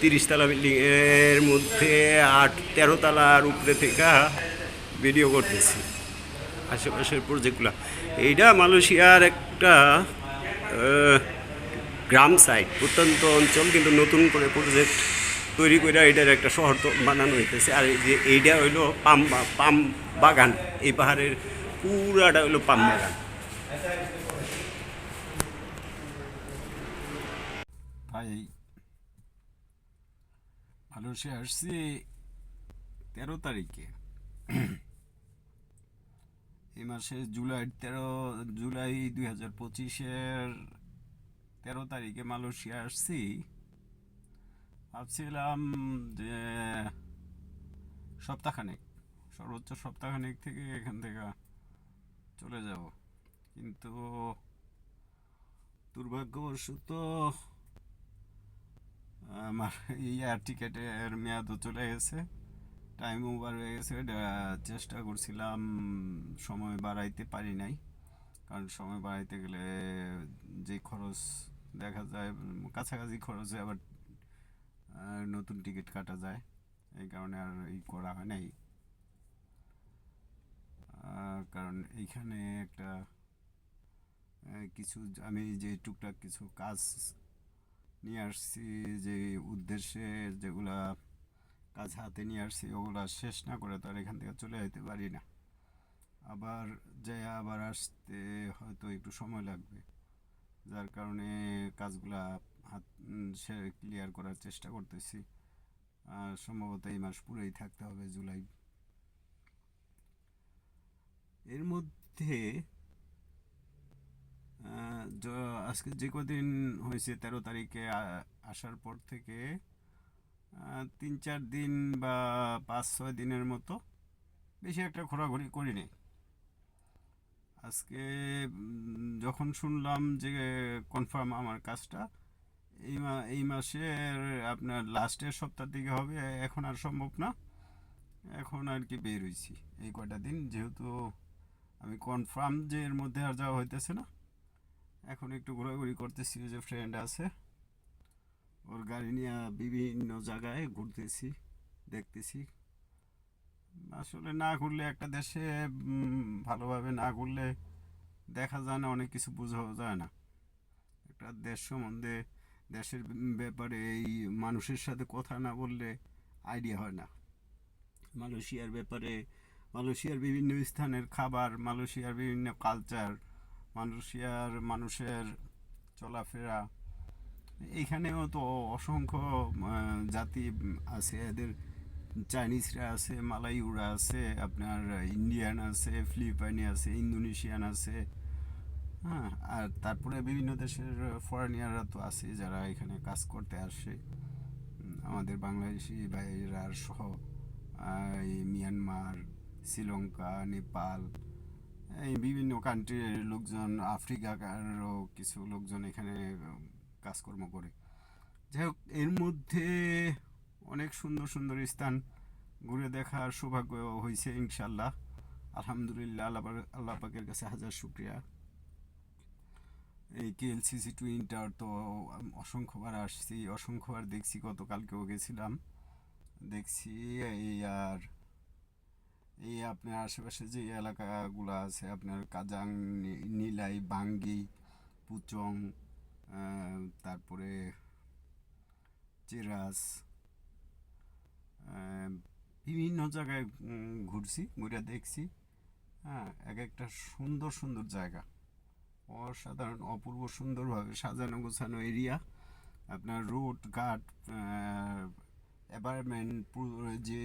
30 তলা বিল্ডিংয়ের মধ্যে 13 তলার উপরে থেকে ভিডিও করতেছি আশেপাশের প্রজেক্টগুলো। এইটা মালয়েশিয়ার একটা গ্রাম সাইড, প্রত্যন্ত অঞ্চল, কিন্তু নতুন করে প্রজেক্ট তৈরি করে এটার একটা শহর তো বানানো হইতেছে। আর এই যে এইটা হইলো পাম বাগান, এই পাহাড়ের পুরাটা হইলো পাম বাগান। ভাই মালয়েশিয়া আসছি 13 তারিখে, এই মাসে জুলাই 2025-এর 13 তারিখে মালয়েশিয়া আসছি। ভাবছিলাম যে সপ্তাহখানেক, সর্বোচ্চ সপ্তাহখানেক থেকে এখান থেকে চলে যাব, কিন্তু দুর্ভাগ্যবশত আমার এয়ার টিকেটের মেয়াদও চলে গেছে, টাইম ওভার হয়ে গেছে। চেষ্টা করছিলাম, সময় বাড়াইতে পারি নাই, কারণ সময় বাড়াইতে গেলে যে খরচ দেখা যায়, কাছাকাছি খরচে আবার নতুন টিকিট কাটা যায়, এই কারণে আর করা হয় নাই। কারণ এইখানে একটা কিছু আমি যে টুকটাক কিছু কাজ নিয়ে আসছি, যে উদ্দেশ্যে যেগুলা কাজ হাতে নিয়ে আসছি, ওগুলা শেষ না করে তো আর এখান থেকে চলে যেতে পারি না। আবার যাই আবার আসতে হয়তো একটু সময় লাগবে, যার কারণে কাজগুলা হাত সে ক্লিয়ার করার চেষ্টা করতেছি। সম্ভবত এই মাস পুরোই থাকতে হবে, জুলাই। এর মধ্যে আজকে যে কদিন হয়েছে 13 তারিখে আসার পর থেকে 3-4 দিন বা 5-6 দিনের মতো, বেশি একটা ঘোরাঘুরি করিনি। আজকে যখন শুনলাম যে কনফার্ম আমার কাজটা এই মাসের আপনার লাস্টের সপ্তাহ থেকে হবে, এখন আর সম্ভব না, এখন আর কি বের হয়েছি এই কয়টা দিন, যেহেতু আমি কনফার্ম যে এর মধ্যে আর যাওয়া হইতেছে না। এখন একটু ঘোরাঘুরি করতেছি, যে ফ্রেন্ড আছে, ওর গাড়ি নিয়ে বিভিন্ন জায়গায় ঘুরতেছি, দেখতেছি। আসলে না ঘুরলে একটা দেশে ভালোভাবে না ঘুরলে দেখা যায় না, অনেক কিছু বোঝাও যায় না একটা দেশ সম্বন্ধে। দেশের ব্যাপারে এই মানুষের সাথে কথা না বললে আইডিয়া হয় না। মালয়েশিয়ার ব্যাপারে, মালয়েশিয়ার বিভিন্ন স্থানের খাবার, মালয়েশিয়ার বিভিন্ন কালচার, মালয়েশিয়ার মানুষের চলাফেরা, এইখানেও তো অসংখ্য জাতি আছে। এদের চাইনিজরা আছে, মালাইউরা আছে, আপনার ইন্ডিয়ান আছে, ফিলিপাইনি আছে, ইন্দোনেশিয়ান আছে, হ্যাঁ, আর তারপরে বিভিন্ন দেশের ফরেনিয়াররা তো আছে যারা এখানে কাজ করতে আসে, আমাদের বাংলাদেশি ভাইয়েরা সহ, এই মিয়ানমার, শ্রীলঙ্কা, নেপাল, এই বিভিন্ন কান্ট্রির লোকজন, আফ্রিকারও কিছু লোকজন এখানে কাজকর্ম করে। যাই হোক, এর মধ্যে অনেক সুন্দর সুন্দর স্থান ঘুরে দেখার সৌভাগ্য হয়েছে ইনশাল্লাহ। আলহামদুলিল্লাহ, আল্লাহ পাকের কাছে হাজার শুক্রিয়া। এই কেএলসিসি টুইন টাওয়ার তো অসংখ্যবার আসছি, অসংখ্যবার দেখছি, গতকালকেও গেছিলাম, দেখছি। আর এই আপনার আশেপাশে যে এলাকাগুলো আছে, আপনার কাজাং, নিলাই, বাঙ্গি, পুচং, তারপরে চেরাস, বিভিন্ন জায়গায় ঘুরছি, ঘুরে দেখছি। হ্যাঁ, এক একটা সুন্দর সুন্দর জায়গা, অসাধারণ অপূর্ব সুন্দরভাবে সাজানো গোছানো এরিয়া। আপনার রোড ঘাট, অ্যাপার্টমেন্ট, যে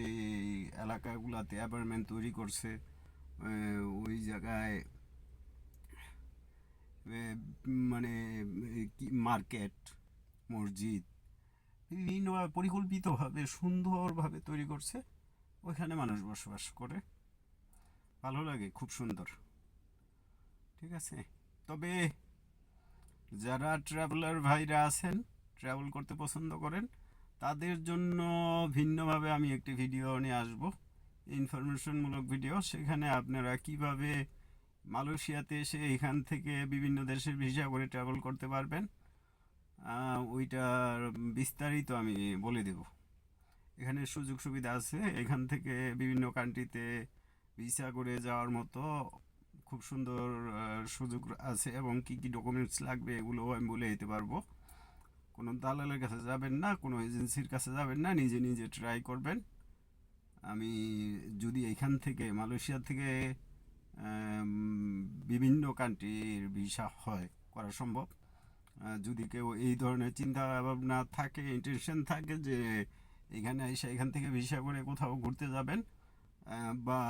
এলাকাগুলোতে অ্যাপার্টমেন্ট তৈরি করছে, ওই জায়গায় মানে মার্কেট, মসজিদ, বিভিন্নভাবে পরিকল্পিতভাবে সুন্দরভাবে তৈরি করছে, ওইখানে মানুষ বসবাস করে, ভালো লাগে, খুব সুন্দর। ঠিক আছে, তবে যারা ট্রাভেলার ভাইরা আছেন, ট্রাভেল করতে পছন্দ করেন, তাদের জন্য ভিন্নভাবে আমি একটি ভিডিও নিয়ে আসব, ইনফরমেশনমূলক ভিডিও। সেখানে আপনারা কিভাবে মালয়েশিয়াতে এসে এখান থেকে বিভিন্ন দেশের ভিসা করে ট্রাভেল করতে পারবেন, ওইটার বিস্তারিত আমি বলে দেব। এখানে সুযোগ সুবিধা আছে, এখান থেকে বিভিন্ন কান্ট্রিতে ভিসা করে যাওয়ার মতো খুব সুন্দর সুযোগ আছে, এবং কি কি ডকুমেন্টস লাগবে এগুলো আমি বলে দিতে পারবো। কোনো দালালের কাছে যাবেন না, কোনো এজেন্সির কাছে যাবেন না, নিজে নিজে ট্রাই করবেন। আমি যদি এখান থেকে মালয়েশিয়া থেকে আম, বিভিন্ন কান্ট্রির ভিসা হয়, করা সম্ভব। যদি কেউ এই ধরনের চিন্তা ভাবনা থাকে, ইন্টেনশন থাকে যে এখানে এসে এখান থেকে ভিসা করে কোথাও ঘুরতে যাবেন, বা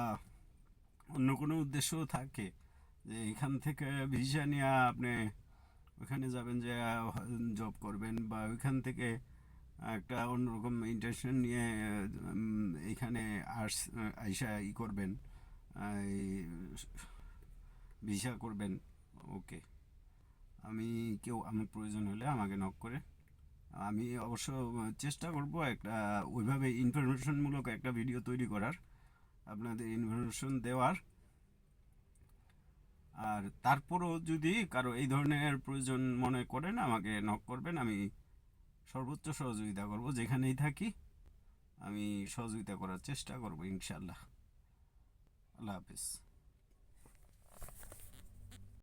অন্য কোনো উদ্দেশ্য থাকে যে এখান থেকে ভিসা নিয়ে আপনি ওখানে যাবেন, যে জব করবেন, বা ওইখান থেকে একটা অন্যরকম ইন্টেনশন নিয়ে এখানে আইসা করবেন, এই ভিসা করবেন, ওকে, আমার প্রয়োজন হলে আমাকে নক করে, আমি অবশ্য চেষ্টা করব একটা ওইভাবে ইনফরমেশনমূলক একটা ভিডিও তৈরি করার, আপনাদের ইনফরমেশন দেওয়ার। আর তারপরও যদি কারো এই ধরনের প্রয়োজন মনে করেন, আমাকে নক করবেন, আমি সর্বোচ্চ সহযোগিতা করব, যেখানেই থাকি আমি সহযোগিতা করার চেষ্টা করব ইনশাল্লাহ। আল্লাহ হাফিজ।